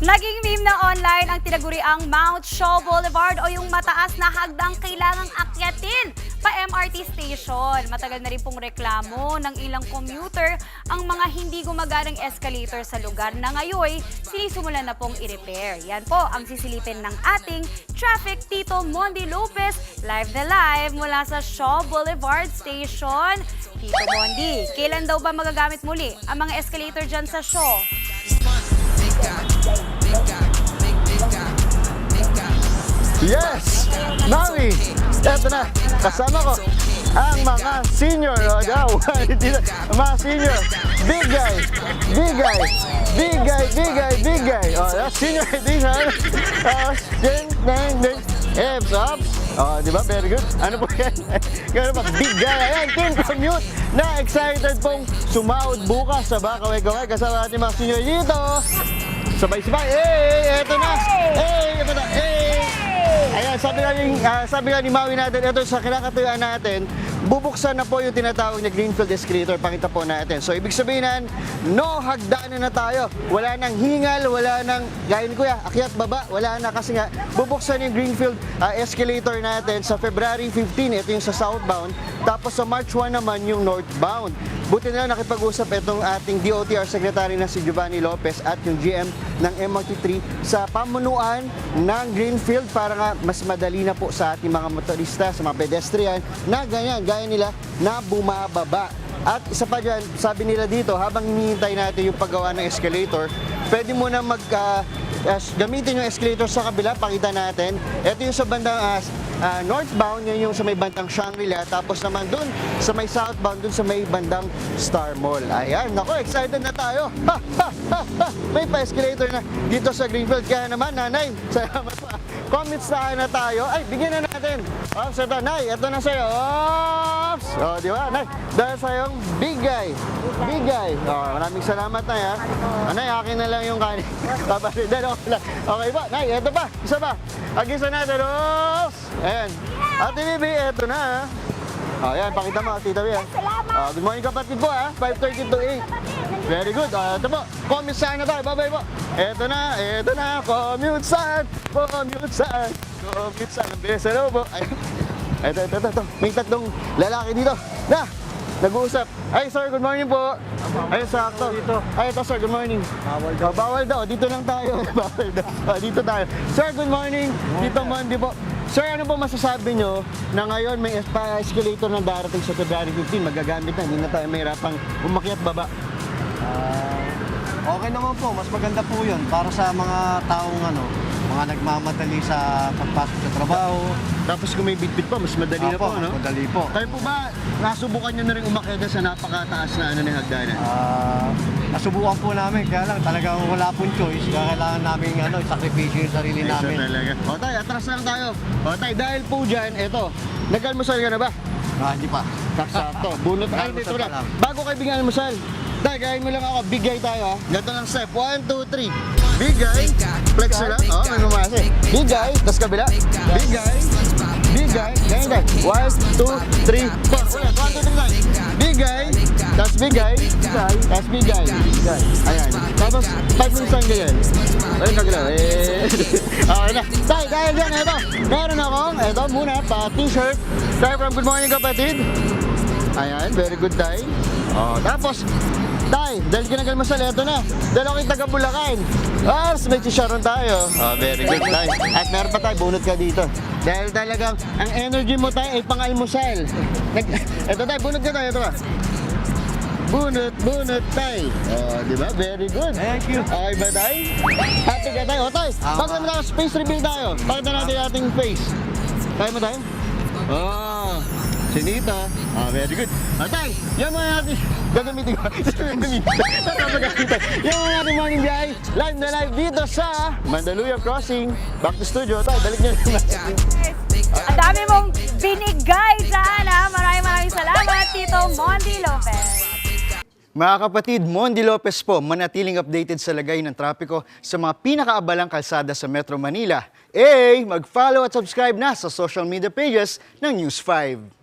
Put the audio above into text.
Naging meme na online ang tinaguriang Mount Shaw Boulevard o yung mataas na hagdang kailangang akyatin pa MRT station. Matagal na rin pong reklamo ng ilang commuter ang mga hindi gumaganang escalator sa lugar na ngayon sinisimulan na pong i-repair. Yan po ang sisilipin ng ating traffic Tito Mondi Lopez live na live mula sa Shaw Boulevard Station. Tito Mondi, kailan daw ba magagamit muli ang mga escalator dyan sa Shaw? Yes! Mami! Eto na, kasama ko ang mga senior. Mga senior. Big guy! Big guy! Big guy! Big guy! Big guy! That's senior edition. Ding, ding, ding. Eps, ups. Di ba? Very good. Ano po yan? Gano'n ba? Big guy. Ayan, Team Commute na excited pong sumahod bukas sa Bakaway-Gaway kasama natin mga senior dito. Sabay-sabay. Eto na. Eto na. Ayan, sabi nga ni Maui natin, ito sa kinakatuyuan natin, bubuksan na po yung tinatawag na Greenfield Escalator. Pakita po natin. So, ibig sabihin no hagdanan na tayo. Wala nang hingal, wala nang, gaya ni Kuya, akyat baba, wala na kasi nga, bubuksan yung Greenfield Escalator natin sa February 15, ito yung sa southbound. Tapos sa March 1 naman yung northbound. Buti na lang nakipag-usap itong ating DOTR Secretary na si Giovanni Lopez at yung GM ng MRT3 sa pamunuan ng Greenfield para nga mas madali na po sa ating mga motorista, sa mga pedestrian na ganyan, gaya nila na bumababa. At isa pa dyan, sabi nila dito, habang hinihintay natin yung paggawa ng escalator, pwede mo na gamitin yung escalator sa kabila, pakita natin. Ito yung sa bandang northbound, yun yung sa may bandang Shangri-La, tapos naman dun sa may southbound, dun sa may bandang Star Mall. Ayan, nako, excited na tayo. May pa-escalator na dito sa Greenfield. Kaya naman, nanay, salamat pa. Comments na tayo. Ay, bigyan na natin. Ops, ito, nay, ito na sa'yo. Ops! Di ba, nay? Dahil sa'yong big guy. Big guy. Maraming salamat, nay, ha? Nay, akin na lang yung kanin. Okay ba? Nay, ito pa. Isa pa. Agisa natin. Ops! Ayan. Ate Bibi, ito na, ha? Ayan, pakita mo, Tita Bibi, ha? Good morning, kapatid po, ha? 5:30 to 8. Very good. Ito po, commute saan na tayo. Bye-bye po. Ito na. Commute saan. Ang bilis. Hello po. Ito. May tatlong lalaki dito. Nag-uusap. Ay, sir, good morning po. Ay, sakto. Ay, ito, sir, good morning. Bawal daw. Dito lang tayo. Bawal daw. Dito tayo. Sir, good morning. Tito Mondi po. Sir, ano po masasabi nyo na ngayon may escalator na darating sa February 15, magagamit na, hindi na tayo mahirapang umakyat baba? Okay naman po, mas maganda po yun para sa mga taong mga nagmamadali sa pagpasok sa trabaho. Tapos kung may bitbit pa, mas madali na po, no? Madali po. Kayo po ba, nasubukan nyo na rin umakyat sa napakataas na hagdanan? Nasubukan po namin, kaya lang talagang wala pong choice. Kaya kailangan namin isakripisyo yung sarili namin. Talaga. O tay, atras lang tayo. O tay, dahil po dyan, eto, nag-almusal ka na ba? Hindi pa. Sakto. Bunot. Ay, dito lang. Bago kayo bigyan almusal, tay, gayahin mo lang ako. Big guy tayo, ha? Ganito lang step. 1, 2, 3. Big guy. Flex nila. May mamasa. Big guy. Tapos kabila. Big guy. Big guy. Ganyan tayo. 1, 2, 3, 4. Ulit. 1, 2, 3, 9. Big guy. Tapos big guy. Tapos big guy. Ayan. Tapos 5 minutes lang ganyan. Ayun, kagalaw. Okay na. Tay, dahil dyan, eto. Meron akong, eto muna, pa-t-shirt. Tay from Good Morning Kapatid. Ayan, very good, Tay. Tapos, Tay, dahil kinagalmasal, eto na. Dahil ako'y taga Bulacan. May chicharon tayo. Very good, Tay. At meron pa tayo, bunot ka dito. Dahil talagang, ang energy mo, Tay, ay pang-almusal. Eto, Tay, bunot ka tayo. Ito ba? Bunot, Tay. Di ba? Very good. Thank you. Okay ba, Tay? Happy ka, Tay? Tay, bago naman tayo, space reveal tayo. Pakita natin ating face. Kaya mo, Tay? Sinita. Very good. Tay, yan mga natin. Gagamitin ko. Yan mga natin morning biyahe. Live na live dito sa Mandaluyong Crossing. Back to studio. Tay, balik nyo naman. Ang dami mong binigay dyan, ha? Maraming salamat, Tito Mondi Lopez. Mga kapatid, Mondi Lopez po, manatiling updated sa lagay ng trapiko sa mga pinakaabalang kalsada sa Metro Manila. Mag-follow at subscribe na sa social media pages ng News 5.